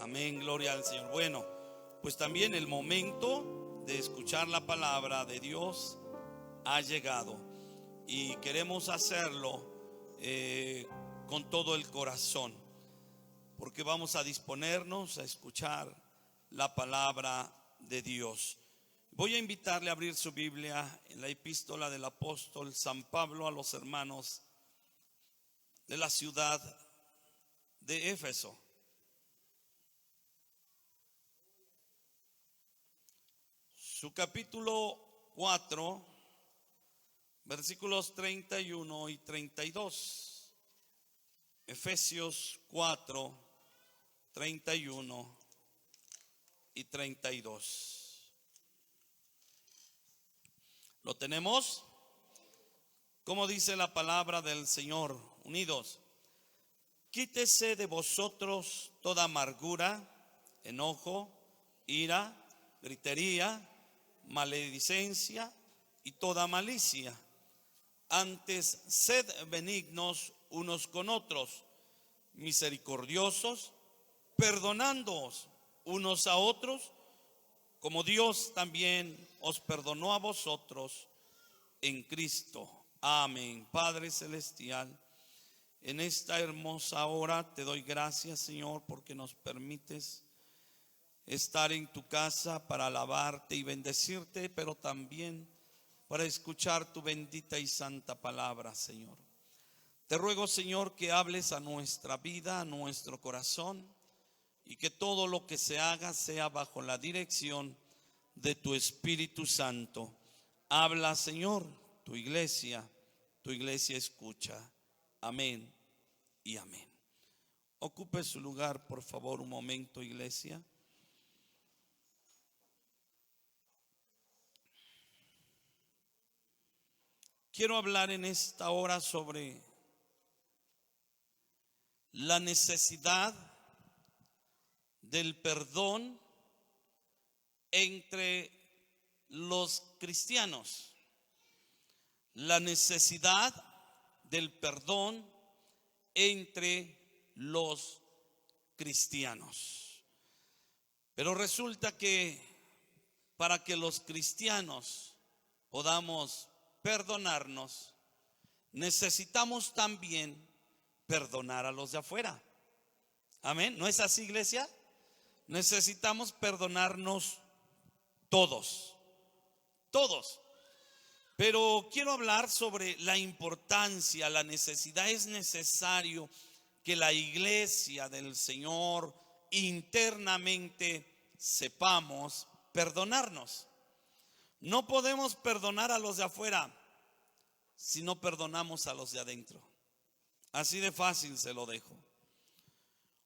Amén, gloria al Señor. Bueno, pues también el momento de escuchar la palabra de Dios ha llegado y queremos hacerlo con todo el corazón, porque vamos a disponernos a escuchar la palabra de Dios. Voy a invitarle a abrir su Biblia en la epístola del apóstol San Pablo a los hermanos de la ciudad de Éfeso. Su capítulo 4, versículos 31 y 32. Efesios 4, 31 y 32. ¿Lo tenemos? ¿Cómo dice la palabra del Señor? Unidos. Quítese de vosotros toda amargura, enojo, ira, gritería, maledicencia y toda malicia. Antes sed benignos unos con otros, misericordiosos, perdonándoos unos a otros, como Dios también os perdonó a vosotros en Cristo. Amén. Padre celestial, en esta hermosa hora te doy gracias, Señor, porque nos permites estar en tu casa para alabarte y bendecirte, pero también para escuchar tu bendita y santa palabra, Señor. Te ruego, Señor, que hables a nuestra vida, a nuestro corazón, y que todo lo que se haga sea bajo la dirección de tu Espíritu Santo. Habla, Señor, tu iglesia escucha. Amén y amén. Ocupe su lugar, por favor, un momento, iglesia. Quiero hablar en esta hora sobre la necesidad del perdón entre los cristianos. La necesidad del perdón entre los cristianos. Pero resulta que para que los cristianos podamos perdonarnos, necesitamos también perdonar a los de afuera. Amén. ¿No es así, iglesia? Necesitamos perdonarnos todos. Pero quiero hablar sobre la importancia, la necesidad. Es necesario que la iglesia del Señor internamente sepamos perdonarnos. No podemos perdonar a los de afuera si no perdonamos a los de adentro. Así de fácil se lo dejo.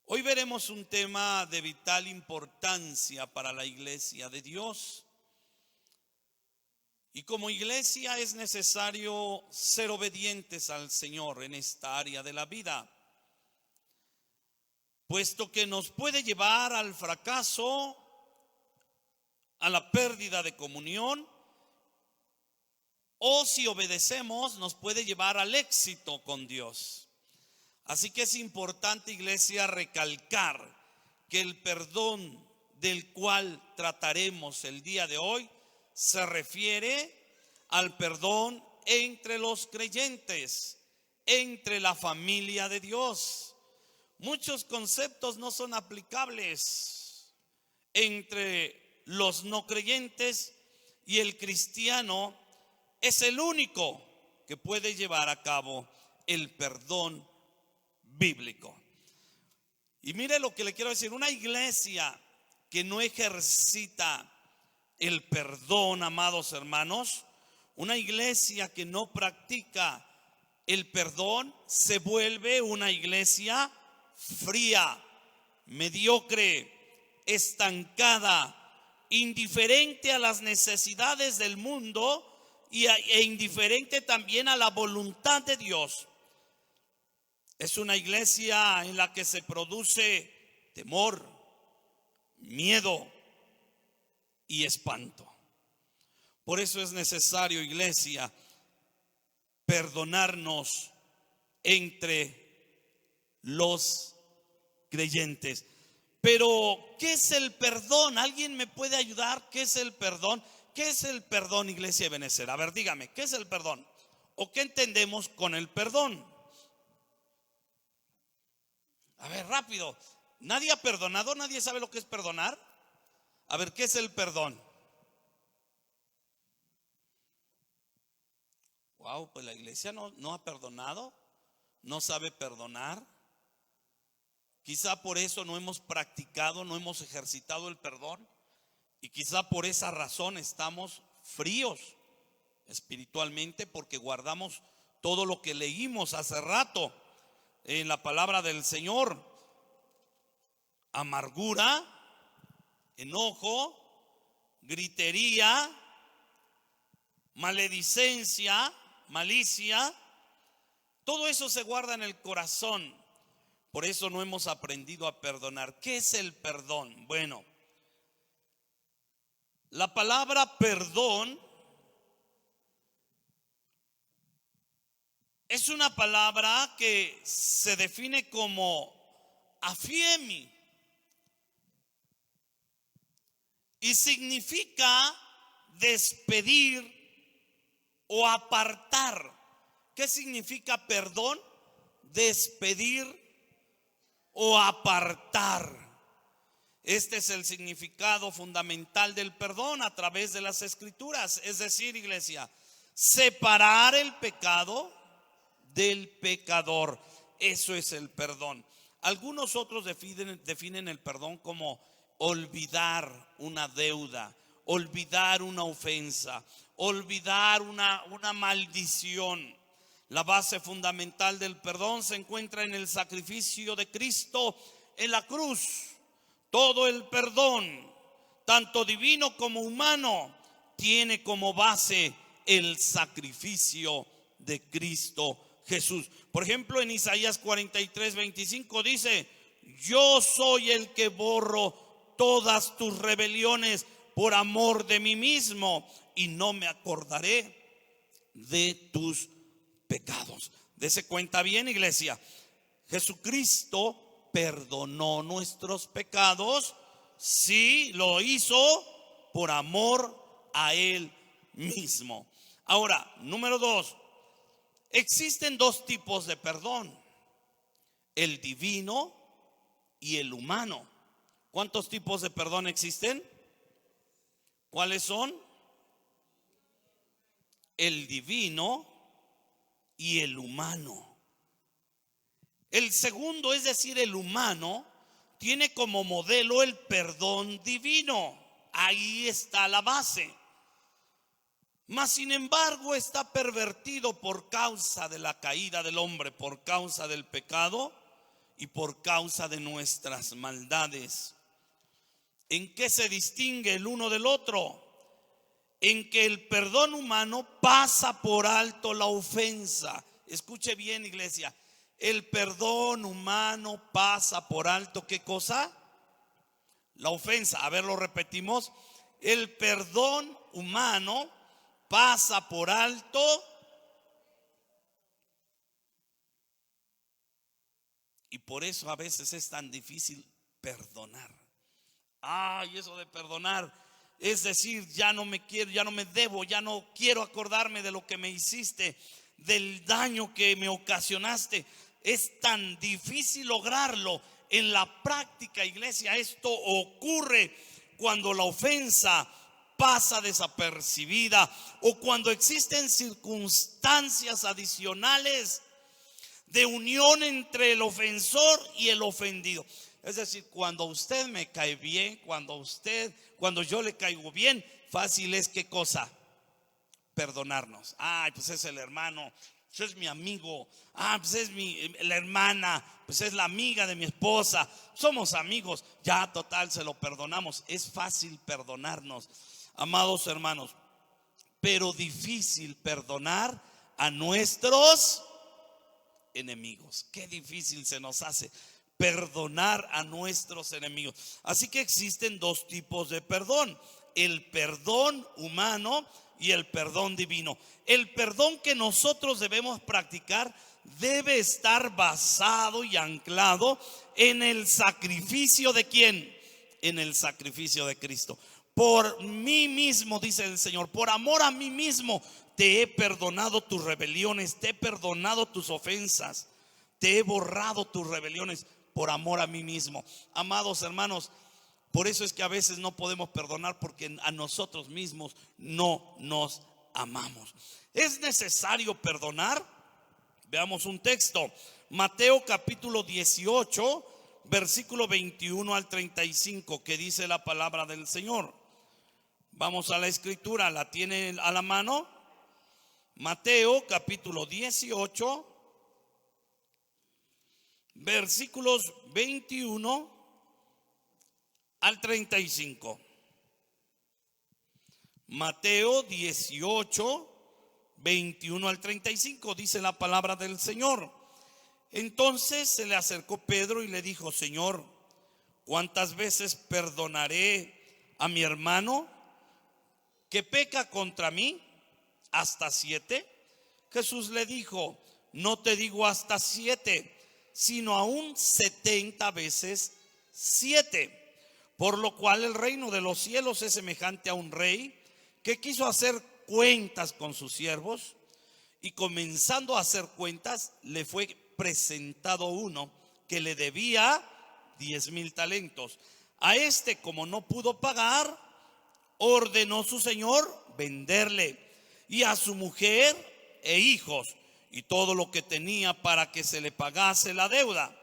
Hoy veremos un tema de vital importancia para la iglesia de Dios. Y como iglesia es necesario ser obedientes al Señor en esta área de la vida, puesto que nos puede llevar al fracaso, a la pérdida de comunión, o si obedecemos nos puede llevar al éxito con Dios. Así que es importante, iglesia, recalcar que el perdón del cual trataremos el día de hoy se refiere al perdón entre los creyentes, entre la familia de Dios. Muchos conceptos no son aplicables entre los no creyentes, y el cristiano es el único que puede llevar a cabo el perdón bíblico. Y mire lo que le quiero decir: una iglesia que no ejercita el perdón, amados hermanos, una iglesia que no practica el perdón, se vuelve una iglesia fría, mediocre, estancada, indiferente a las necesidades del mundo e indiferente también a la voluntad de Dios. Es una iglesia en la que se produce temor, miedo y espanto. Por eso es necesario, iglesia, perdonarnos entre los creyentes. Pero, ¿qué es el perdón? ¿Alguien me puede ayudar? ¿Qué es el perdón? ¿Qué es el perdón, iglesia de Benecer? A ver, dígame, ¿qué es el perdón? ¿O qué entendemos con el perdón? A ver, rápido. ¿Nadie ha perdonado? ¿Nadie sabe lo que es perdonar? A ver, ¿qué es el perdón? Wow, pues la iglesia no ha perdonado, no sabe perdonar. Quizá por eso no hemos practicado, no hemos ejercitado el perdón. Y quizá por esa razón estamos fríos espiritualmente, porque guardamos todo lo que leímos hace rato en la palabra del Señor: amargura, enojo, gritería, maledicencia, malicia. Todo eso se guarda en el corazón. Por eso no hemos aprendido a perdonar. ¿Qué es el perdón? Bueno, la palabra perdón es una palabra que se define como afiemi y significa despedir o apartar. ¿Qué significa perdón? Despedir o apartar. Este es el significado fundamental del perdón a través de las Escrituras. Es decir, iglesia, separar el pecado del pecador. Eso es el perdón. Algunos otros definen el perdón como olvidar una deuda, olvidar una ofensa, olvidar una maldición. La base fundamental del perdón se encuentra en el sacrificio de Cristo en la cruz. Todo el perdón, tanto divino como humano, tiene como base el sacrificio de Cristo Jesús. Por ejemplo, en Isaías 43:25 dice: yo soy el que borro todas tus rebeliones por amor de mí mismo, y no me acordaré de tus pecados. Dese cuenta bien, iglesia. Jesucristo perdonó nuestros pecados. Sí, lo hizo por amor a Él mismo. Ahora, número 2, existen dos tipos de perdón: el divino y el humano. ¿Cuántos tipos de perdón existen? ¿Cuáles son? El divino y el humano. El segundo, es decir, el humano, tiene como modelo el perdón divino. Ahí está la base. Mas sin embargo está pervertido por causa de la caída del hombre, por causa del pecado y por causa de nuestras maldades. ¿En qué se distingue el uno del otro? En que el perdón humano pasa por alto la ofensa. Escuche bien, iglesia. El perdón humano pasa por alto, ¿qué cosa? La ofensa. A ver, lo repetimos. El perdón humano pasa por alto. Y por eso a veces es tan difícil perdonar. Ay, eso de perdonar, es decir, ya no me quiero, ya no me debo, ya no quiero acordarme de lo que me hiciste, del daño que me ocasionaste. Es tan difícil lograrlo. En la práctica, iglesia, esto ocurre cuando la ofensa pasa desapercibida o cuando existen circunstancias adicionales de unión entre el ofensor y el ofendido. Es decir, cuando usted me cae bien, cuando yo le caigo bien, fácil es, ¿qué cosa? Perdonarnos. Ay, pues es el hermano, pues es mi amigo. Ah, pues es la hermana, pues es la amiga de mi esposa. Somos amigos. Ya, total, se lo perdonamos. Es fácil perdonarnos, amados hermanos, pero difícil perdonar a nuestros enemigos. Qué difícil se nos hace perdonar a nuestros enemigos. Así que existen dos tipos de perdón: el perdón humano y el perdón divino. El perdón que nosotros debemos practicar debe estar basado y anclado en el sacrificio de ¿quién? En el sacrificio de Cristo. Por mí mismo, dice el Señor, por amor a mí mismo, te he perdonado tus rebeliones, te he perdonado tus ofensas, te he borrado tus rebeliones por amor a mí mismo. Amados hermanos, por eso es que a veces no podemos perdonar, porque a nosotros mismos no nos amamos. ¿Es necesario perdonar? Veamos un texto. Mateo capítulo 18, versículo 21 al 35, que dice la palabra del Señor. Vamos a la escritura, ¿la tiene a la mano? Mateo capítulo 18, versículos 21 al 35. Mateo 18, 21 al 35, dice la palabra del Señor. Entonces se le acercó Pedro y le dijo: Señor, ¿cuántas veces perdonaré a mi hermano que peca contra mí? ¿Hasta 7? Jesús le dijo: no te digo hasta 7, sino aún 70 veces 7. Por lo cual el reino de los cielos es semejante a un rey que quiso hacer cuentas con sus siervos, y comenzando a hacer cuentas, le fue presentado uno que le debía 10,000 talentos. A este, como no pudo pagar, ordenó su señor venderle, y a su mujer e hijos, y todo lo que tenía, para que se le pagase la deuda.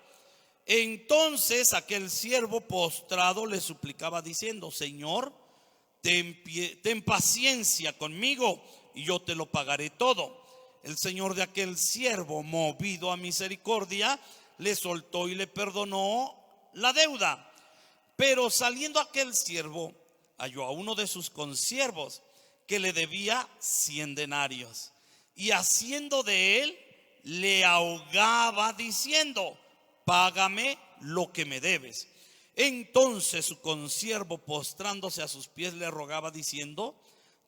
Entonces aquel siervo postrado le suplicaba diciendo: Señor, ten paciencia conmigo y yo te lo pagaré todo. El señor de aquel siervo, movido a misericordia, le soltó y le perdonó la deuda. Pero saliendo aquel siervo, halló a uno de sus consiervos que le debía 100 denarios, y haciendo de él, le ahogaba diciendo: págame lo que me debes. Entonces su consiervo, postrándose a sus pies, le rogaba diciendo: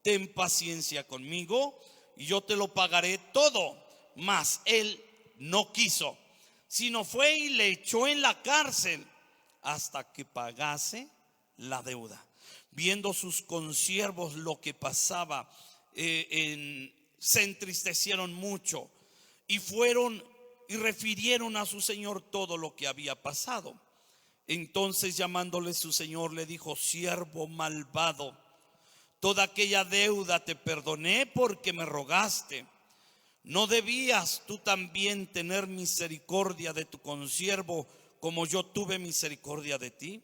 ten paciencia conmigo y yo te lo pagaré todo. Mas él no quiso, sino fue y le echó en la cárcel hasta que pagase la deuda. Viendo sus consiervos lo que pasaba, se entristecieron mucho, y fueron y refirieron a su señor todo lo que había pasado. Entonces, llamándole su señor, le dijo: siervo malvado, toda aquella deuda te perdoné porque me rogaste. ¿No debías tú también tener misericordia de tu consiervo como yo tuve misericordia de ti?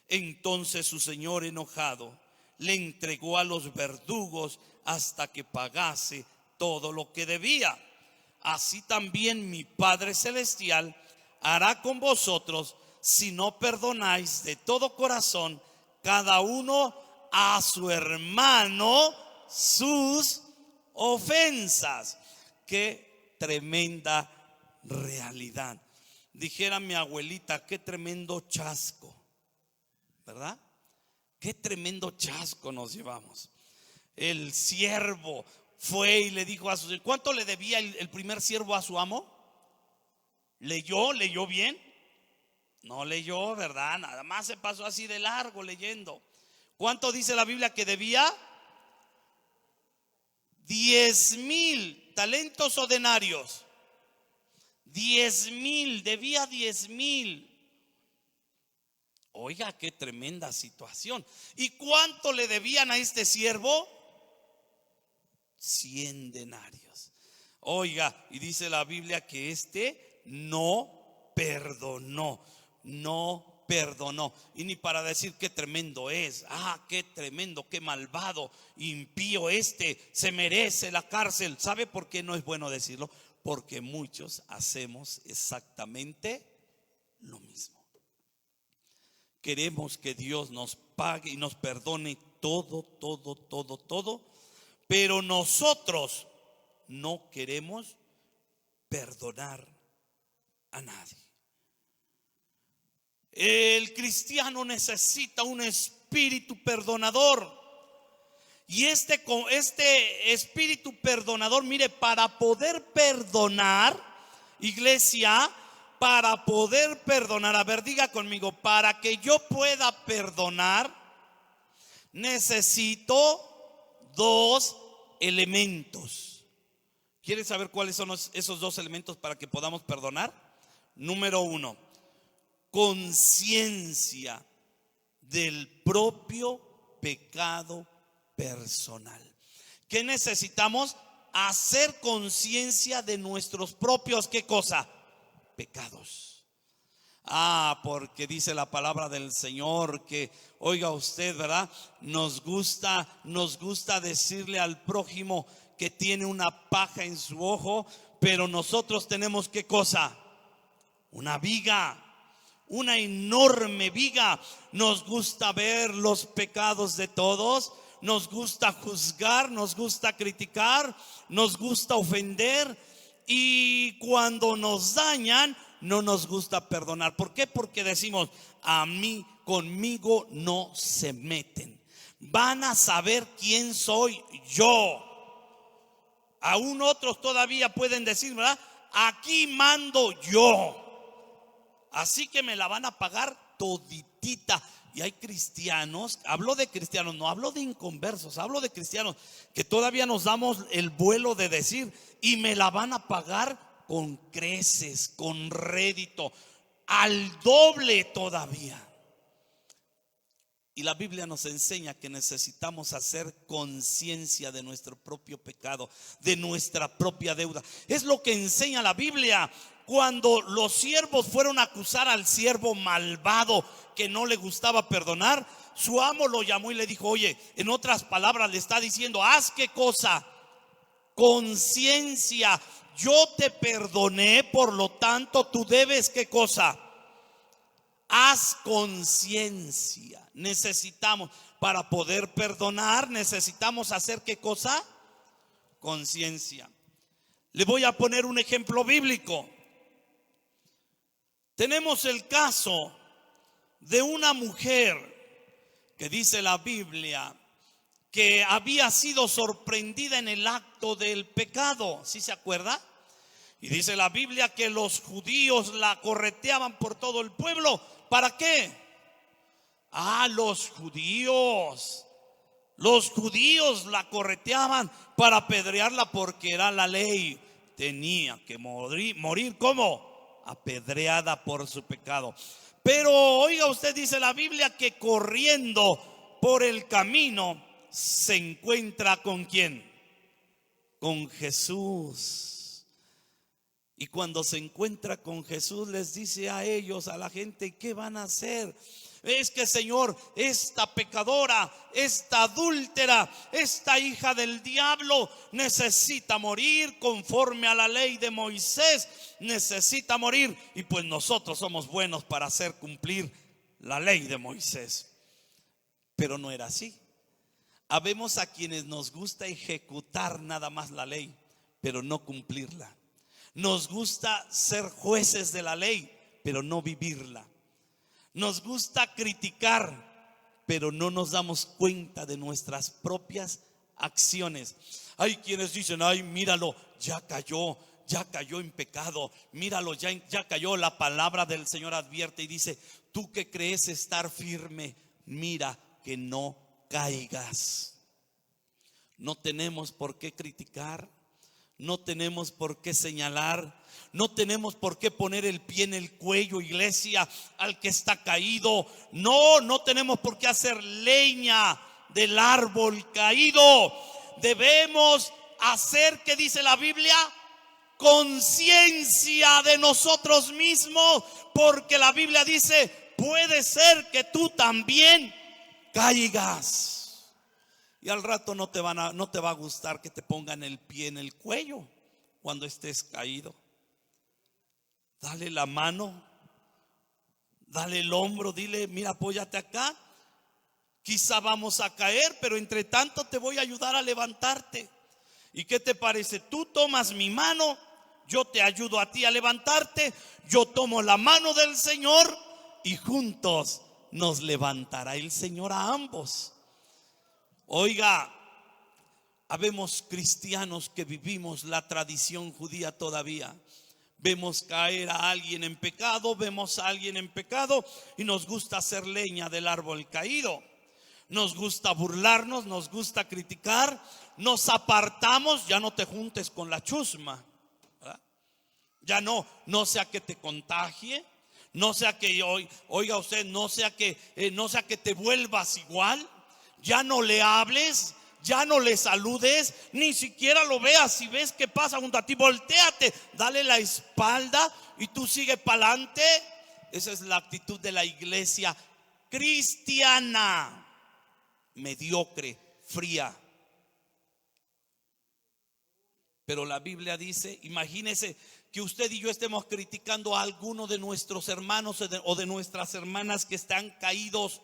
Entonces su señor, enojado, le entregó a los verdugos hasta que pagase todo lo que debía. Así también mi Padre Celestial hará con vosotros si no perdonáis de todo corazón cada uno a su hermano sus ofensas. Qué tremenda realidad. Dijera mi abuelita: qué tremendo chasco, ¿verdad? Qué tremendo chasco nos llevamos. El siervo fue y le dijo a su... ¿Cuánto le debía el primer siervo a su amo? ¿Leyó bien? No leyó, ¿verdad? Nada más se pasó así de largo leyendo. ¿Cuánto dice la Biblia que debía? 10,000 talentos o denarios. 10,000, debía 10,000. Oiga, qué tremenda situación. ¿Y cuánto le debían a este siervo? 100 denarios. Oiga, y dice la Biblia que este no perdonó. Y ni para decir qué tremendo es. Qué tremendo, qué malvado, impío se merece la cárcel. ¿Sabe por qué no es bueno decirlo? Porque muchos hacemos exactamente lo mismo. Queremos que Dios nos pague y nos perdone todo, pero nosotros no queremos perdonar a nadie. El cristiano necesita un espíritu perdonador. Y este espíritu perdonador, mire, para poder perdonar iglesia, para poder perdonar, a ver, diga conmigo, para que yo pueda perdonar, necesito dos elementos. ¿Quieres saber cuáles son esos dos elementos para que podamos perdonar? Número uno, conciencia del propio pecado personal. ¿Qué necesitamos? Hacer conciencia de nuestros propios, ¿qué cosa? Pecados. Porque dice la palabra del Señor que, oiga usted, ¿verdad? Nos gusta decirle al prójimo que tiene una paja en su ojo, pero nosotros tenemos, ¿qué cosa? Una viga, una enorme viga. Nos gusta ver los pecados de todos, nos gusta juzgar, nos gusta criticar, nos gusta ofender, y cuando nos dañan no nos gusta perdonar. ¿Por qué? Porque decimos, conmigo no se meten, van a saber quién soy yo. Aún otros todavía pueden decir, ¿verdad? Aquí mando yo, así que me la van a pagar toditita. Y hay cristianos, hablo de cristianos, no hablo de inconversos, hablo de cristianos que todavía nos damos el vuelo de decir, y me la van a pagar con creces, con rédito, al doble todavía. Y la Biblia nos enseña que necesitamos hacer conciencia de nuestro propio pecado, de nuestra propia deuda. Es lo que enseña la Biblia. Cuando los siervos fueron a acusar al siervo malvado que no le gustaba perdonar, su amo lo llamó y le dijo, oye, en otras palabras le está diciendo, haz qué cosa, conciencia. Yo te perdoné, por lo tanto tú debes qué cosa, haz conciencia. Necesitamos, para poder perdonar, necesitamos hacer qué cosa, conciencia. Le voy a poner un ejemplo bíblico. Tenemos el caso de una mujer que dice la Biblia que había sido sorprendida en el acto del pecado. ¿Sí se acuerda? Y dice la Biblia que los judíos la correteaban por todo el pueblo. ¿Para qué? Los judíos la correteaban para apedrearla, porque era la ley. Tenía que morir ¿cómo? Apedreada por su pecado. Pero oiga usted, dice la Biblia que corriendo por el camino se encuentra ¿con quién? Con Jesús. Y cuando se encuentra con Jesús, les dice a ellos, a la gente, ¿qué van a hacer? Es que, Señor, esta pecadora, esta adúltera, esta hija del diablo necesita morir conforme a la ley de Moisés, necesita morir. Y pues nosotros somos buenos para hacer cumplir la ley de Moisés. Pero no era así. Habemos a quienes nos gusta ejecutar nada más la ley, pero no cumplirla. Nos gusta ser jueces de la ley, pero no vivirla. Nos gusta criticar, pero no nos damos cuenta de nuestras propias acciones. Hay quienes dicen, ay, míralo, ya cayó en pecado. Míralo, ya cayó. La palabra del Señor advierte y dice, tú que crees estar firme, mira que no caigas. No tenemos por qué criticar, no tenemos por qué señalar, no tenemos por qué poner el pie en el cuello, iglesia, al que está caído. No tenemos por qué hacer leña del árbol caído. Debemos hacer, ¿qué dice la Biblia? Conciencia de nosotros mismos, porque la Biblia dice, puede ser que tú también caigas. Y al rato no te va a gustar que te pongan el pie en el cuello cuando estés caído. Dale la mano, dale el hombro, dile, mira, apóyate acá. Quizá vamos a caer, pero entre tanto te voy a ayudar a levantarte. ¿Y qué te parece? Tú tomas mi mano, yo te ayudo a ti a levantarte, yo tomo la mano del Señor y juntos nos levantará el Señor a ambos. Oiga, habemos cristianos que vivimos la tradición judía todavía. vemos caer a alguien en pecado, vemos a alguien en pecado y nos gusta hacer leña del árbol caído. Nos gusta burlarnos, nos gusta criticar, nos apartamos. Ya no te juntes con la chusma, ¿verdad? Ya no sea que te contagie, no sea que oiga usted, no sea que te vuelvas igual. Ya no le hables, ya no le saludes, ni siquiera lo veas. Si ves que pasa junto a ti, voltéate, dale la espalda y tú sigue para adelante. Esa es la actitud de la iglesia cristiana, mediocre, fría. Pero la Biblia dice, imagínese que usted y yo estemos criticando a alguno de nuestros hermanos o de nuestras hermanas que están caídos,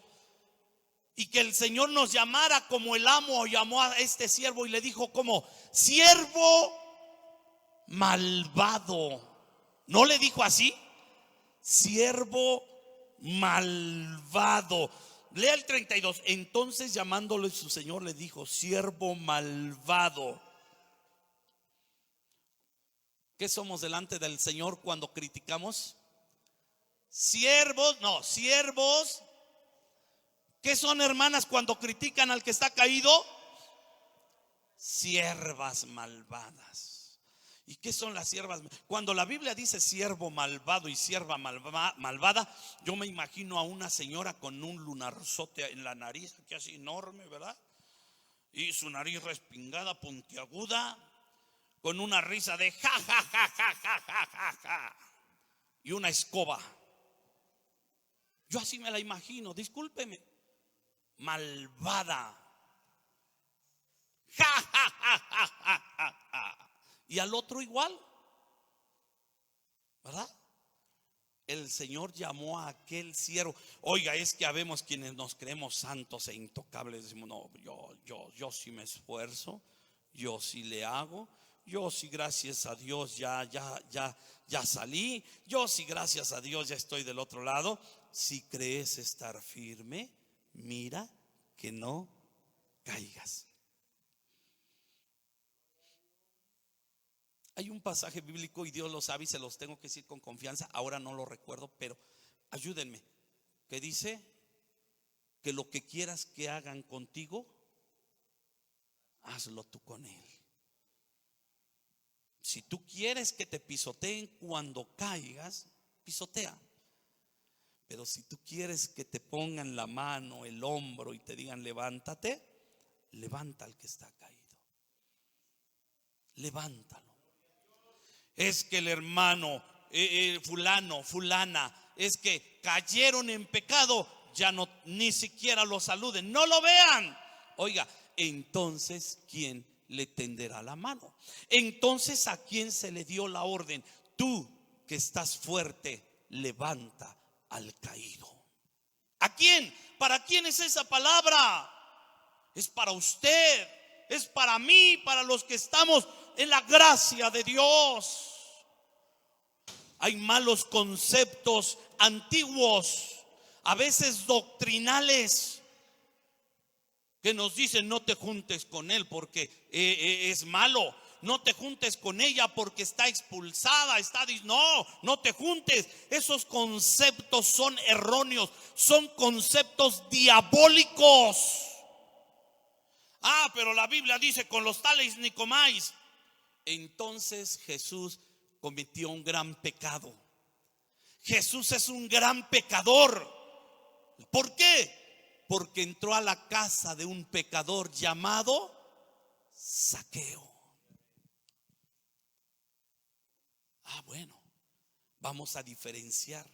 y que el Señor nos llamara como el amo llamó a este siervo y le dijo como siervo malvado. ¿No le dijo así? Siervo malvado. Lea el 32. Entonces llamándole su Señor le dijo, siervo malvado. ¿Qué somos delante del Señor cuando criticamos? Siervos. ¿Qué son, hermanas, cuando critican al que está caído? Siervas malvadas. ¿Y qué son las siervas? Cuando la Biblia dice siervo malvado y sierva malvada, yo me imagino a una señora con un lunarzote en la nariz, que así enorme, ¿verdad? Y su nariz respingada, puntiaguda, con una risa de ja, ja, ja, ja, ja, ja, ja, ja, y una escoba. Yo así me la imagino, discúlpeme. Malvada. Ja, ja, ja, ja, ja, ja, ja. Y al otro igual, ¿verdad? El Señor llamó a aquel siervo. Oiga, es que habemos quienes nos creemos santos e intocables. Decimos, no, yo sí me esfuerzo, yo sí le hago, yo sí, gracias a Dios ya salí, yo sí, gracias a Dios ya estoy del otro lado. Si crees estar firme, mira que no caigas. Hay un pasaje bíblico y Dios lo sabe y se los tengo que decir con confianza. Ahora no lo recuerdo, pero ayúdenme. Que dice que lo que quieras que hagan contigo, hazlo tú con él. Si tú quieres que te pisoteen cuando caigas, pisotea. Pero si tú quieres que te pongan la mano, el hombro y te digan levántate, levanta al que está caído. Levántalo. Es que el hermano fulana, es que cayeron en pecado, ya no, ni siquiera lo saluden, no lo vean. Oiga, entonces ¿quién le tenderá la mano? Entonces ¿a quién se le dio la orden? Tú que estás fuerte, levanta al caído. ¿A quién? ¿Para quién es esa palabra? Es para usted, es para mí, para los que estamos en la gracia de Dios. Hay malos conceptos antiguos, a veces doctrinales, que nos dicen no te juntes con él porque es malo. No te juntes con ella porque está expulsada, no te juntes. Esos conceptos son erróneos, son conceptos diabólicos. Pero la Biblia dice con los tales ni comáis. Entonces Jesús cometió un gran pecado. Jesús es un gran pecador. ¿Por qué? Porque entró a la casa de un pecador llamado Zaqueo. Bueno, vamos a diferenciar.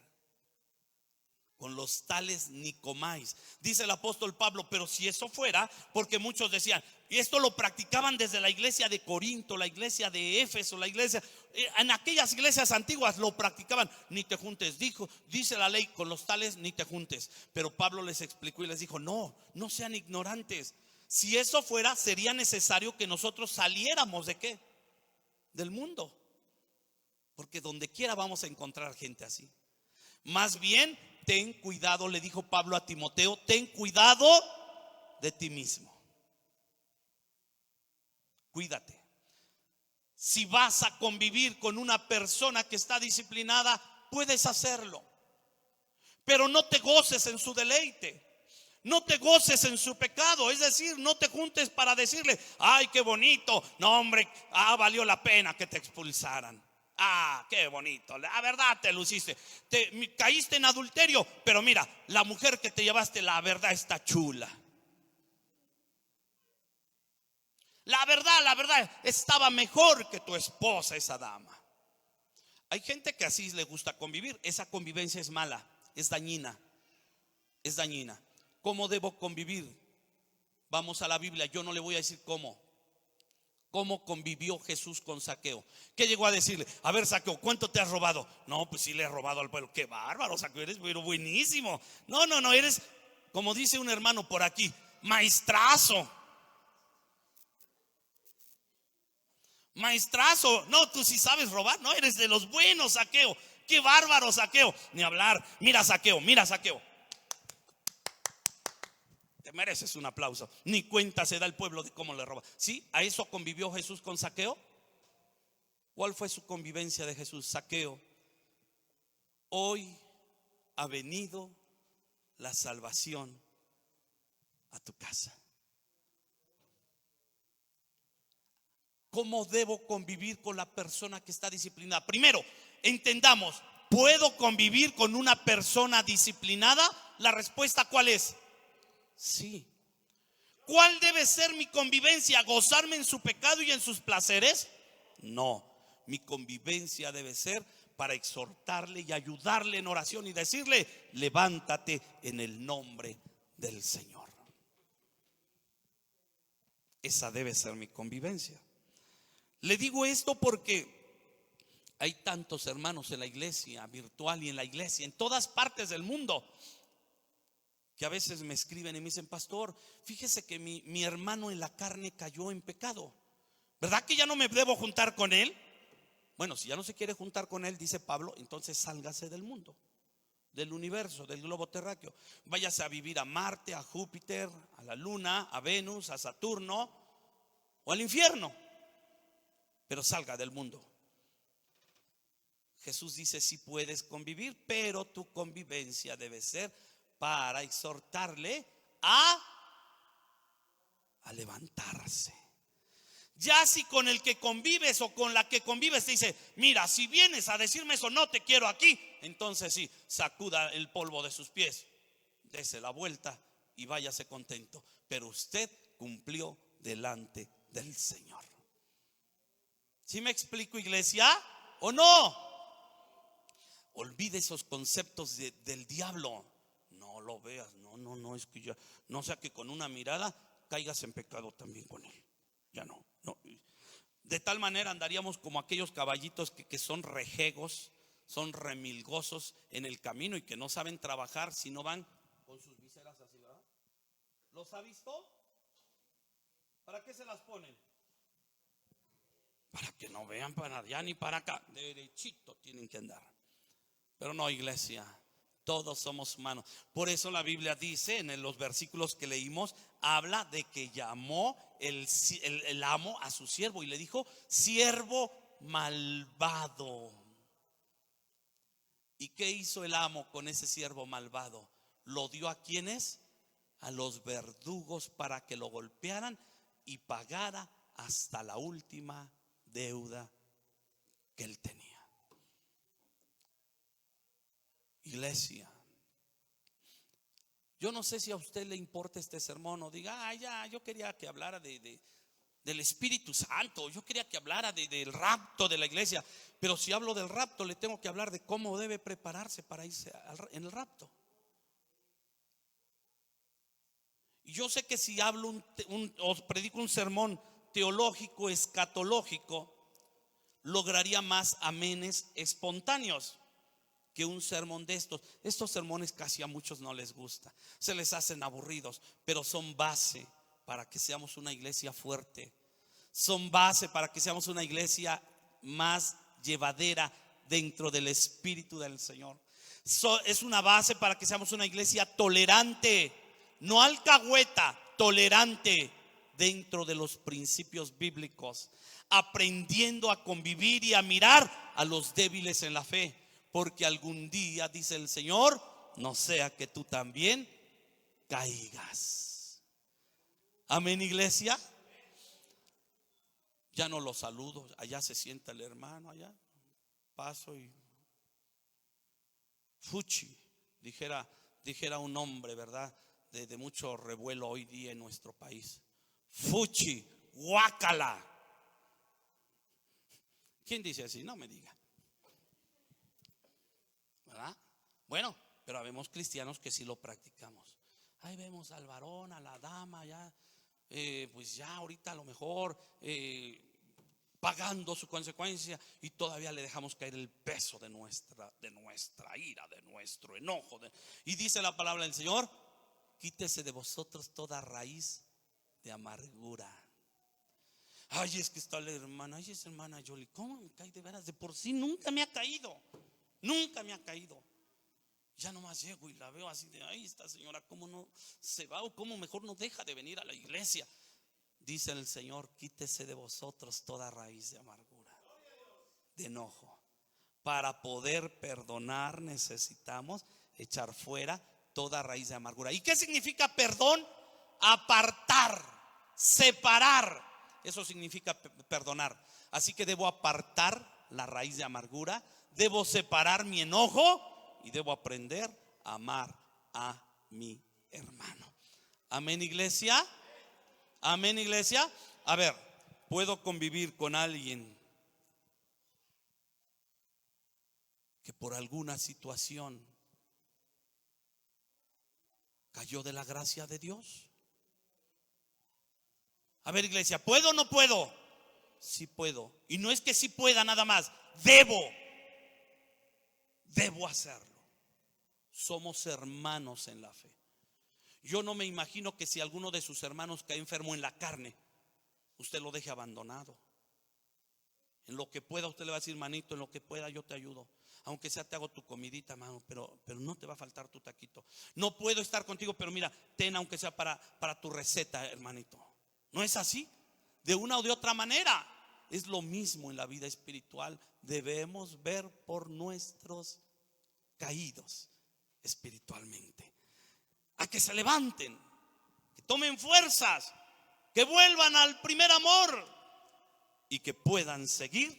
Con los tales ni comáis. Dice el apóstol Pablo, pero si eso fuera, porque muchos decían, y esto lo practicaban desde la iglesia de Corinto, la iglesia de Éfeso, la iglesia, en aquellas iglesias antiguas lo practicaban, ni te juntes, dice la ley, con los tales ni te juntes. Pero Pablo les explicó y les dijo, no sean ignorantes. Si eso fuera, sería necesario que nosotros saliéramos ¿de qué? Del mundo. Porque donde quiera vamos a encontrar gente así. Más bien, ten cuidado, le dijo Pablo a Timoteo, ten cuidado de ti mismo. Cuídate. Si vas a convivir con una persona que está disciplinada, puedes hacerlo. Pero no te goces en su deleite. No te goces en su pecado. Es decir, no te juntes para decirle: ay, qué bonito. No, hombre, valió la pena que te expulsaran. Qué bonito. La verdad te luciste. Caíste en adulterio, pero mira, la mujer que te llevaste, la verdad está chula. La verdad, estaba mejor que tu esposa, esa dama. Hay gente que así le gusta convivir. Esa convivencia es mala, es dañina. Es dañina. ¿Cómo debo convivir? Vamos a la Biblia. Yo no le voy a decir cómo. ¿Cómo convivió Jesús con Zaqueo? ¿Qué llegó a decirle? A ver, Zaqueo, ¿cuánto te has robado? No, pues sí le he robado al pueblo. Qué bárbaro, Zaqueo, eres buenísimo. No, eres, como dice un hermano por aquí, maestrazo. Maestrazo, no, tú sí sabes robar, no, eres de los buenos, Zaqueo. Qué bárbaro, Zaqueo. Ni hablar. Mira, Zaqueo. Te mereces un aplauso. Ni cuenta se da el pueblo de cómo le roba. ¿Sí? ¿A eso convivió Jesús con Zaqueo? ¿Cuál fue su convivencia de Jesús? Zaqueo, hoy ha venido la salvación a tu casa. ¿Cómo debo convivir con la persona que está disciplinada? Primero, entendamos, ¿puedo convivir con una persona disciplinada? La respuesta, ¿cuál es? Sí. ¿Cuál debe ser mi convivencia? ¿Gozarme en su pecado y en sus placeres? No, mi convivencia debe ser para exhortarle y ayudarle en oración y decirle: levántate en el nombre del Señor. Esa debe ser mi convivencia. Le digo esto porque hay tantos hermanos en la iglesia virtual y en la iglesia en todas partes del mundo que a veces me escriben y me dicen: pastor, fíjese que mi hermano en la carne cayó en pecado. ¿Verdad que ya no me debo juntar con él? Bueno, si ya no se quiere juntar con él, dice Pablo, entonces sálgase del mundo, del universo, del globo terráqueo. Váyase a vivir a Marte, a Júpiter, a la Luna, a Venus, a Saturno o al infierno. Pero salga del mundo. Jesús dice: sí puedes convivir, pero tu convivencia debe ser para exhortarle a levantarse. Ya si con el que convives o con la que convives te dice: mira, si vienes a decirme eso, no te quiero aquí, entonces sí, sacuda el polvo de sus pies, dése la vuelta y váyase contento. Pero usted cumplió delante del Señor. ¿Sí me explico, iglesia? ¿O no? Olvide esos conceptos del diablo. No lo veas, no, es que ya, no sea que con una mirada caigas en pecado también con él. Ya no. De tal manera andaríamos como aquellos caballitos que son rejegos, son remilgosos en el camino y que no saben trabajar si no van con sus viseras así, ¿verdad? ¿Los ha visto? ¿Para qué se las ponen? Para que no vean para allá ni para acá, derechito tienen que andar. Pero no, iglesia, todos somos humanos. Por eso la Biblia dice, en los versículos que leímos, habla de que llamó el amo a su siervo y le dijo: siervo malvado. ¿Y qué hizo el amo con ese siervo malvado? Lo dio a quienes, a los verdugos, para que lo golpearan y pagara hasta la última deuda que él tenía. Iglesia, yo no sé si a usted le importa este sermón o diga: ya, yo quería que hablara del Espíritu Santo, yo quería que hablara del rapto de la iglesia. Pero si hablo del rapto, le tengo que hablar de cómo debe prepararse para irse en el rapto. Y yo sé que si hablo o predico un sermón teológico, escatológico, lograría más amenes espontáneos que un sermón de estos. Estos sermones casi a muchos no les gusta, se les hacen aburridos, pero son base para que seamos una iglesia fuerte. Son base para que seamos una iglesia más llevadera dentro del Espíritu del Señor. Es una base para que seamos una iglesia tolerante, no alcahueta, tolerante, dentro de los principios bíblicos, aprendiendo a convivir y a mirar a los débiles en la fe, porque algún día, dice el Señor, no sea que tú también caigas. Amén, iglesia. Ya no lo saludo, allá se sienta el hermano, allá paso y fuchi, dijera un hombre, ¿verdad? De mucho revuelo hoy día en nuestro país. Fuchi, guácala. ¿Quién dice así? No me diga, ¿verdad? Bueno, pero habemos cristianos que sí lo practicamos. Ahí vemos al varón, a la dama, ya, pues ya ahorita a lo mejor pagando su consecuencia, y todavía le dejamos caer el peso de nuestra ira, de nuestro enojo. Y dice la palabra del Señor: quítese de vosotros toda raíz de amargura. Ay, es que está la hermana, ay, es hermana Yoli, ¿cómo me cae de veras? De por sí nunca me ha caído, nunca me ha caído. Ya nomás llego y la veo así de, ay, esta señora, ¿cómo no se va? O cómo mejor no deja de venir a la iglesia. Dice el Señor: quítese de vosotros toda raíz de amargura, de enojo. Para poder perdonar necesitamos echar fuera toda raíz de amargura. ¿Y qué significa perdón? Apartar, separar. Eso significa perdonar. Así que debo apartar la raíz de amargura, debo separar mi enojo y debo aprender a amar a mi hermano. Amén, iglesia. Amén, iglesia. A ver, puedo convivir con alguien que por alguna situación cayó de la gracia de Dios. A ver, iglesia, ¿puedo o no puedo? Sí puedo. Y no es que sí pueda nada más, debo hacerlo. Somos hermanos en la fe. Yo no me imagino que si alguno de sus hermanos cae enfermo en la carne, usted lo deje abandonado. En lo que pueda usted le va a decir: manito, en lo que pueda yo te ayudo. Aunque sea te hago tu comidita, mano, pero no te va a faltar tu taquito. No puedo estar contigo, pero mira, ten aunque sea para tu receta, hermanito. ¿No es así? De una o de otra manera. Es lo mismo en la vida espiritual. Debemos ver por nuestros caídos espiritualmente, a que se levanten, que tomen fuerzas, que vuelvan al primer amor y que puedan seguir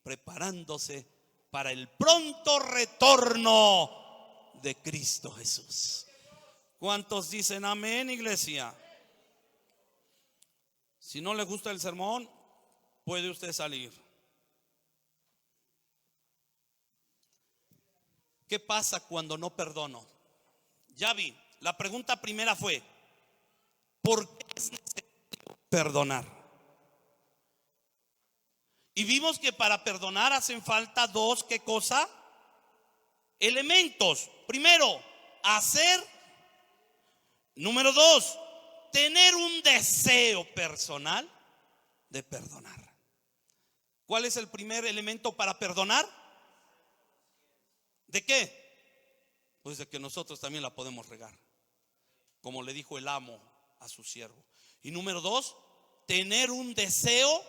preparándose para el pronto retorno de Cristo Jesús. ¿Cuántos dicen amén, iglesia? Si no le gusta el sermón, puede usted salir. ¿Qué pasa cuando no perdono? Ya vi, la pregunta primera fue: ¿por qué es necesario perdonar? Y vimos que para perdonar hacen falta dos, ¿qué cosa? Elementos. Primero, hacer. Número dos, tener un deseo personal de perdonar. ¿Cuál es el primer elemento para perdonar? ¿De qué? Pues de que nosotros también la podemos regar, como le dijo el amo a su siervo. Y número dos, tener un deseo,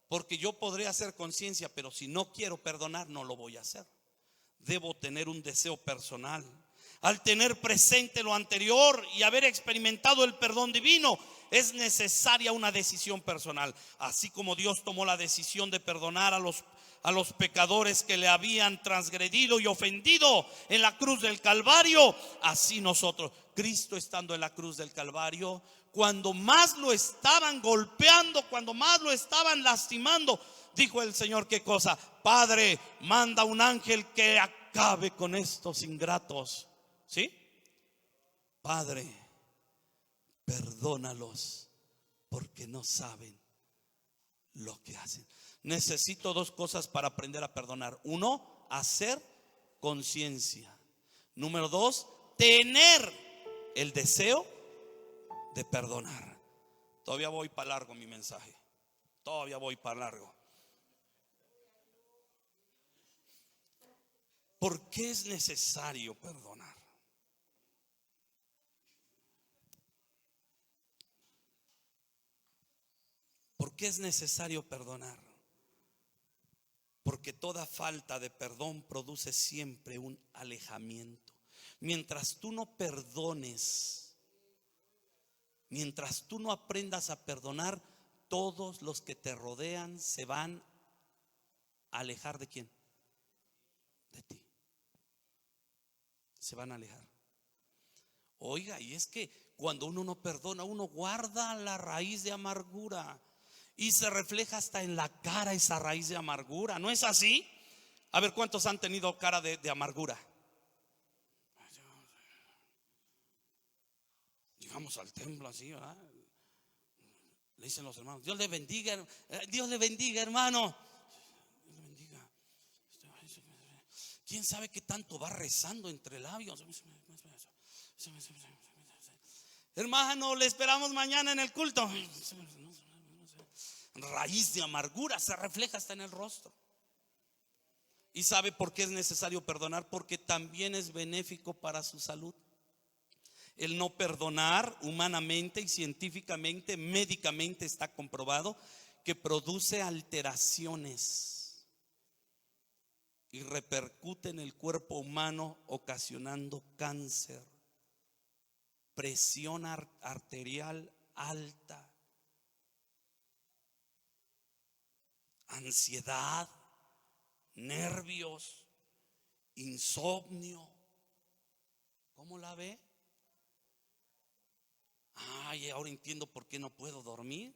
porque yo podré hacer conciencia, pero si no quiero perdonar, no lo voy a hacer. Debo tener un deseo personal. Al tener presente lo anterior y haber experimentado el perdón divino, es necesaria una decisión personal. Así como Dios tomó la decisión de perdonar a los pecadores que le habían transgredido y ofendido en la cruz del Calvario, así nosotros, Cristo estando en la cruz del Calvario, cuando más lo estaban golpeando, cuando más lo estaban lastimando, dijo el Señor: ¿qué cosa? Padre, manda un ángel que acabe con estos ingratos. ¿Sí? Padre, perdónalos porque no saben lo que hacen. Necesito dos cosas para aprender a perdonar. Uno, hacer conciencia. Número dos, tener el deseo de perdonar. Todavía voy para largo mi mensaje. Todavía voy para largo. ¿Por qué es necesario perdonar? ¿Por qué es necesario perdonar? Porque toda falta de perdón produce siempre un alejamiento. Mientras tú no perdones, mientras tú no aprendas a perdonar, todos los que te rodean se van a alejar ¿de quién? De ti. Se van a alejar. Oiga, y es que cuando uno no perdona, uno guarda la raíz de amargura y se refleja hasta en la cara esa raíz de amargura. ¿No es así? A ver, ¿cuántos han tenido cara de amargura? Llegamos al templo así, ¿verdad? Le dicen los hermanos: Dios le bendiga, hermano. Dios le bendiga. ¿Quién sabe qué tanto va rezando entre labios? Hermano, le esperamos mañana en el culto. Raíz de amargura se refleja hasta en el rostro. ¿Y sabe por qué es necesario perdonar? Porque también es benéfico para su salud. El no perdonar, humanamente y científicamente, médicamente está comprobado que produce alteraciones y repercute en el cuerpo humano, ocasionando cáncer, presión arterial alta, ansiedad, nervios, insomnio. ¿Cómo la ve? Ay, ahora entiendo por qué no puedo dormir,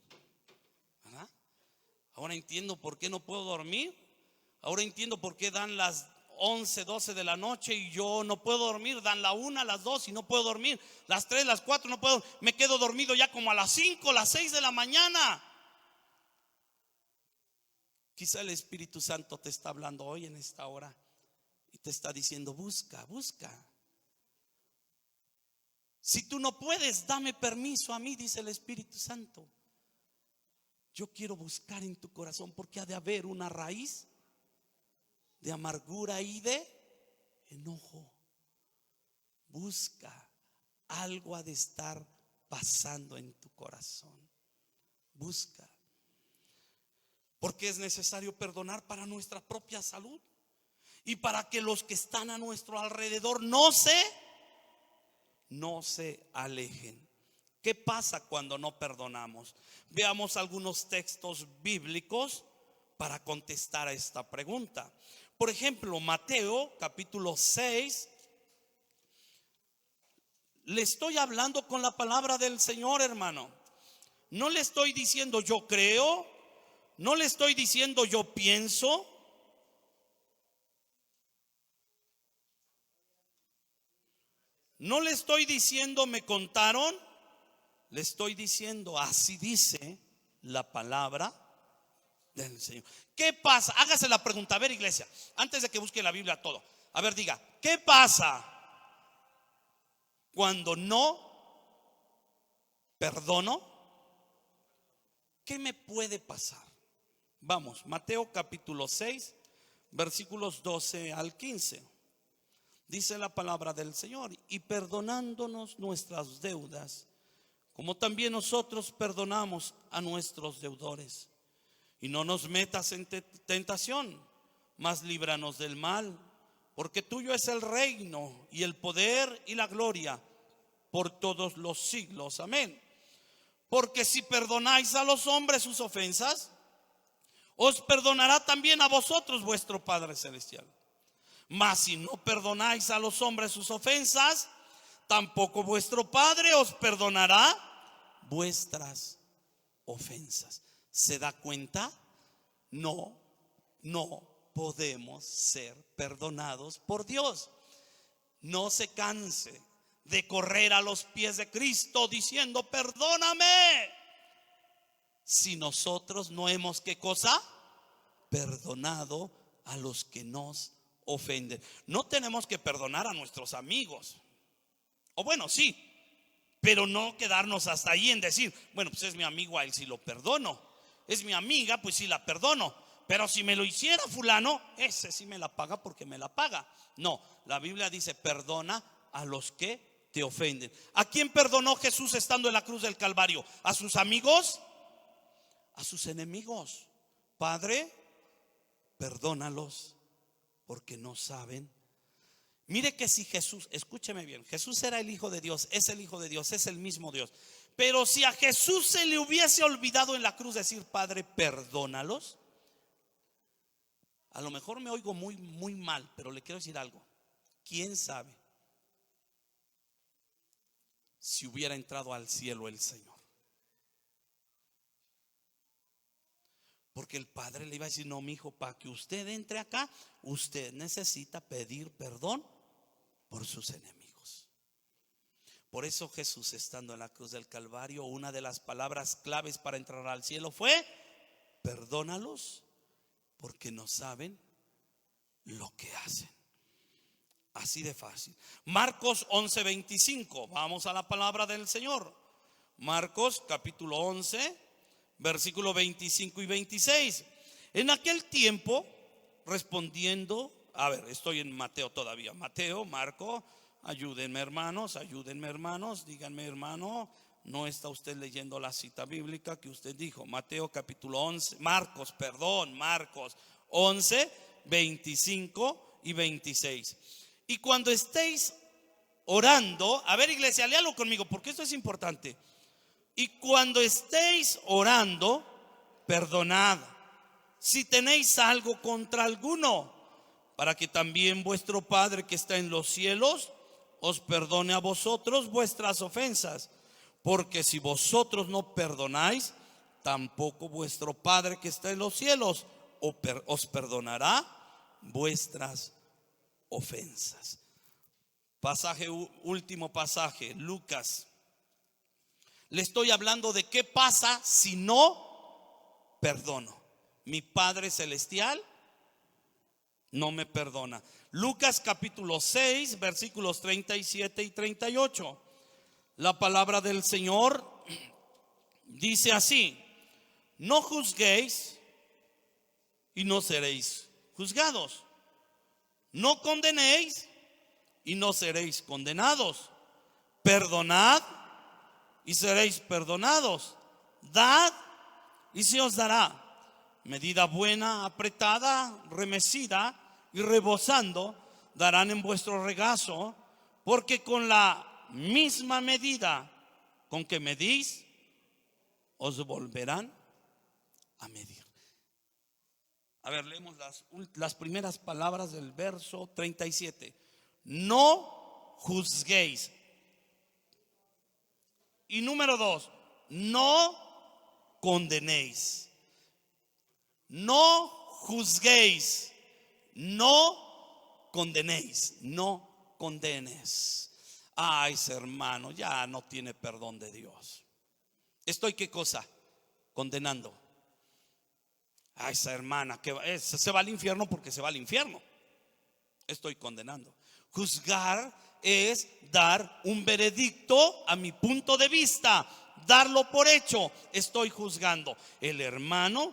¿verdad? Ahora entiendo por qué no puedo dormir. Ahora entiendo por qué dan las 11, 12 de la noche y yo no puedo dormir. Dan la 1, las 2 y no puedo dormir. Las 3, las 4 no puedo. Me quedo dormido ya como a las 5, las 6 de la mañana. Quizá el Espíritu Santo te está hablando hoy en esta hora y te está diciendo: busca, busca. Si tú no puedes, dame permiso a mí, dice el Espíritu Santo. Yo quiero buscar en tu corazón, porque ha de haber una raíz de amargura y de enojo. Busca, algo ha de estar pasando en tu corazón. Busca. Porque es necesario perdonar para nuestra propia salud y para que los que están a nuestro alrededor no se alejen. ¿Qué pasa cuando no perdonamos? Veamos algunos textos bíblicos para contestar a esta pregunta. Por ejemplo, Mateo capítulo 6. Le estoy hablando con la palabra del Señor, hermano. No le estoy diciendo yo creo, no le estoy diciendo yo pienso. No le estoy diciendo me contaron, le estoy diciendo así dice la palabra del Señor. ¿Qué pasa? Hágase la pregunta, a ver, iglesia, antes de que busque la Biblia todo. A ver, diga, ¿qué pasa cuando no perdono? ¿Qué me puede pasar? Vamos, Mateo capítulo 6, versículos 12 al 15. Dice la palabra del Señor: y perdonándonos nuestras deudas, como también nosotros perdonamos a nuestros deudores. Y no nos metas en tentación, mas líbranos del mal, porque tuyo es el reino y el poder y la gloria por todos los siglos. Amén. Porque si perdonáis a los hombres sus ofensas, os perdonará también a vosotros vuestro Padre Celestial. Mas si no perdonáis a los hombres sus ofensas, tampoco vuestro Padre os perdonará vuestras ofensas. ¿Se da cuenta? No podemos ser perdonados por Dios. No se canse de correr a los pies de Cristo diciendo perdóname, si nosotros no hemos, ¿qué cosa? Perdonado a los que nos ofenden. No tenemos que perdonar a nuestros amigos, o bueno, sí, pero no quedarnos hasta ahí en decir, bueno, pues es mi amigo, a él sí lo perdono. Es mi amiga, pues sí la perdono. Pero si me lo hiciera fulano, ese sí me la paga porque me la paga. No, la Biblia dice perdona a los que te ofenden. ¿A quién perdonó Jesús estando en la cruz del Calvario? ¿A sus amigos? a sus enemigos. Padre, perdónalos porque no saben. Mire que si Jesús, escúcheme bien, Jesús era el Hijo de Dios, es el Hijo de Dios, es el mismo Dios. Pero si a Jesús se le hubiese olvidado en la cruz decir, Padre, perdónalos, a lo mejor me oigo muy mal, pero le quiero decir algo. ¿Quién sabe si hubiera entrado al cielo el Señor? Porque el Padre le iba a decir, no, mi hijo, para que usted entre acá, usted necesita pedir perdón por sus enemigos. Por eso Jesús, estando en la cruz del Calvario, una de las palabras claves para entrar al cielo fue, perdónalos porque no saben lo que hacen. Así de fácil. Marcos 11:25. Vamos a la palabra del Señor. Marcos capítulo 11, versículo 25 y 26. En aquel tiempo, respondiendo, estoy en Mateo todavía. Mateo, Marco, ayúdenme hermanos, díganme hermano, no está usted leyendo la cita bíblica que usted dijo. Mateo capítulo 11, Marcos 11, 25 y 26. Y cuando estéis orando, a ver iglesia, léalo conmigo porque esto es importante. Y cuando estéis orando, perdonad si tenéis algo contra alguno, para que también vuestro Padre que está en los cielos os perdone a vosotros vuestras ofensas. Porque si vosotros no perdonáis, tampoco vuestro Padre que está en los cielos os perdonará vuestras ofensas. Último pasaje, Lucas. Le estoy hablando de qué pasa si no perdono. Mi Padre celestial no me perdona. Lucas capítulo 6, versículos 37 y 38. La palabra del Señor dice así: no juzguéis y no seréis juzgados. No condenéis y no seréis condenados. Perdonad y seréis perdonados. Dad y se os dará. Medida buena, apretada, remecida y rebosando darán en vuestro regazo, porque con la misma medida con que medís, os volverán a medir. A ver, leemos las primeras palabras del verso 37. No juzguéis. Y número 2, no condenéis. No juzguéis, no condenéis, no condenes. Ay, ese hermano ya no tiene perdón de Dios. ¿Estoy qué cosa? Condenando. Ay, esa hermana que se va al infierno porque se va al infierno. Estoy condenando. Juzgar es dar un veredicto a mi punto de vista, darlo por hecho. Estoy juzgando. El hermano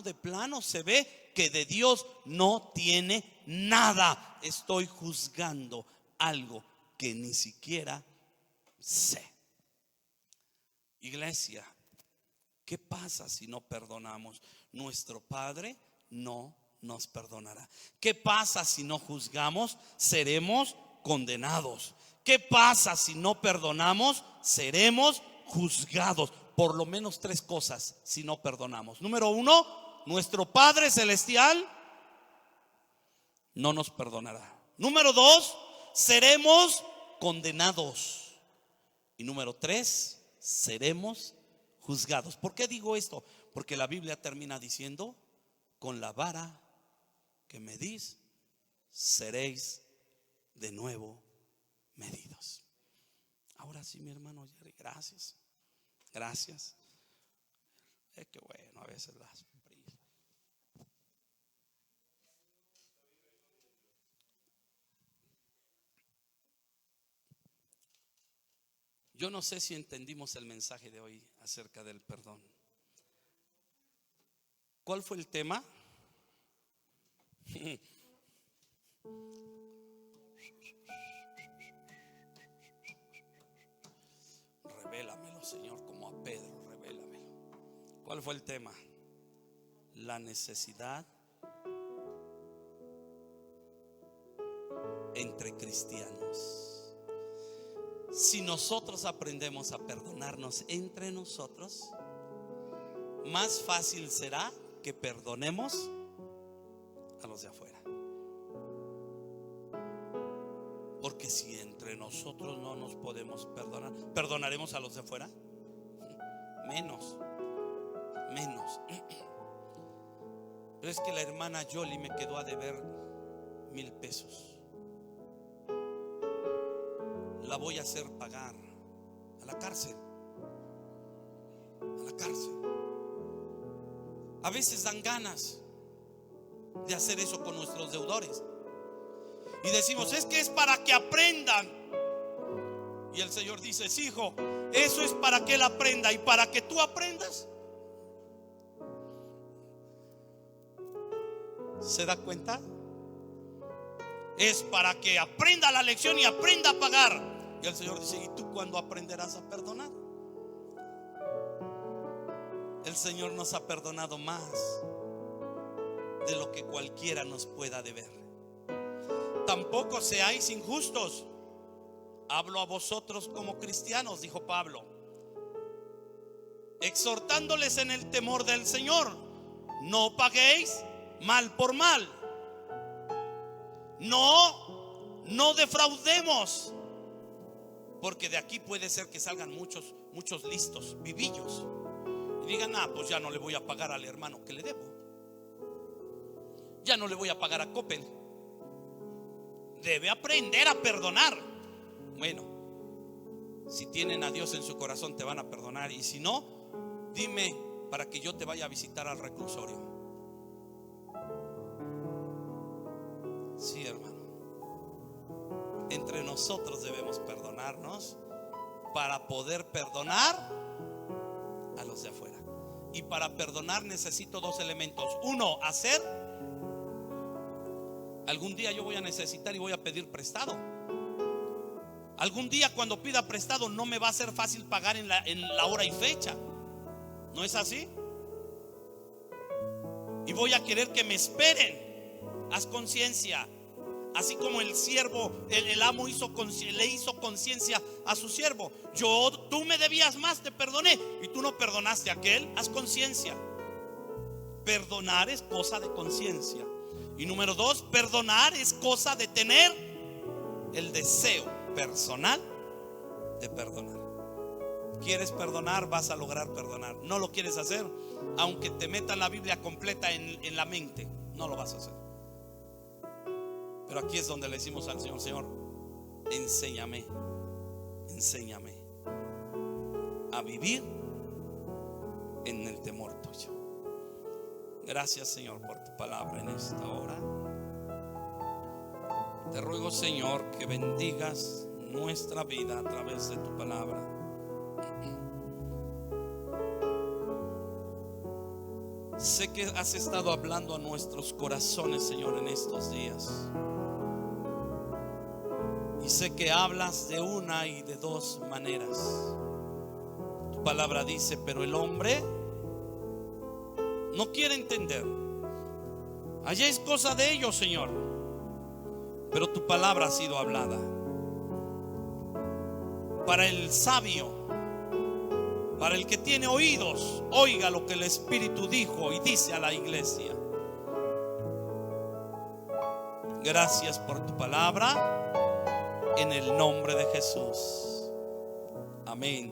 de plano se ve que de Dios no tiene nada. Estoy juzgando algo que ni siquiera sé. Iglesia, ¿qué pasa si no perdonamos? Nuestro Padre no nos perdonará. ¿Qué pasa si no juzgamos? Seremos condenados. ¿Qué pasa si no perdonamos? Seremos juzgados. Por lo menos 3 cosas si no perdonamos. Número 1, nuestro Padre celestial no nos perdonará. Número 2, seremos condenados. Y número 3, seremos juzgados. ¿Por qué digo esto? Porque la Biblia termina diciendo: con la vara que medís, seréis de nuevo medidos. Ahora sí, mi hermano Jerry, gracias. Gracias. Es que bueno, a veces las prisas. Yo no sé si entendimos el mensaje de hoy acerca del perdón. ¿Cuál fue el tema? Revélamelo, Señor, como a Pedro, revélamelo. ¿Cuál fue el tema? La necesidad entre cristianos. Si nosotros aprendemos a perdonarnos entre nosotros, más fácil será que perdonemos a los de afuera. Porque si entre nosotros no nos podemos perdonar, ¿perdonaremos a los de afuera? Menos. Pero es que la hermana Yoli me quedó a deber 1,000 pesos. La voy a hacer pagar a la cárcel. A la cárcel. A veces dan ganas de hacer eso con nuestros deudores. Y decimos, es que es para que aprendan. Y el Señor dice, sí, hijo, eso es para que Él aprenda. Y para que tú aprendas. ¿Se da cuenta? Es para que aprenda la lección y aprenda a pagar. Y el Señor dice, ¿y tú cuándo aprenderás a perdonar? El Señor nos ha perdonado más de lo que cualquiera nos pueda deber. Tampoco seáis injustos. Hablo a vosotros como cristianos, dijo Pablo, exhortándoles en el temor del Señor. No paguéis mal por mal. No defraudemos. Porque de aquí puede ser que salgan muchos listos, vivillos, y digan, pues ya no le voy a pagar al hermano que le debo. Ya no le voy a pagar a Coppel. Debe aprender a perdonar. Bueno, si tienen a Dios en su corazón te van a perdonar. Y si no, dime para que yo te vaya a visitar al reclusorio. Sí, hermano. Entre nosotros debemos perdonarnos para poder perdonar a los de afuera. Y para perdonar necesito 2 elementos. Uno, hacer. Algún día yo voy a necesitar y voy a pedir prestado. Algún día cuando pida prestado no me va a ser fácil pagar en la hora y fecha. ¿No es así? Y voy a querer que me esperen. Haz conciencia. Así como el siervo, el amo le hizo conciencia a su siervo. Tú me debías más, te perdoné, y tú no perdonaste a aquel. Haz conciencia. Perdonar es cosa de conciencia. Y número 2, perdonar es cosa de tener el deseo personal de perdonar. ¿Quieres perdonar? Vas a lograr perdonar. ¿No lo quieres hacer? Aunque te metan la Biblia completa en la mente, no lo vas a hacer. Pero aquí es donde le decimos al Señor, Señor, enséñame a vivir en el temor tuyo. Gracias, Señor, por tu palabra en esta hora. Te ruego, Señor, que bendigas nuestra vida a través de tu palabra. Sé que has estado hablando a nuestros corazones, Señor, en estos días. Y sé que hablas de una y de 2 maneras. Tu palabra dice, pero el hombre no quiere entender. Allá es cosa de ellos, Señor. Pero tu palabra ha sido hablada. Para el sabio, para el que tiene oídos, oiga lo que el Espíritu dijo y dice a la iglesia. Gracias por tu palabra. En el nombre de Jesús. Amén.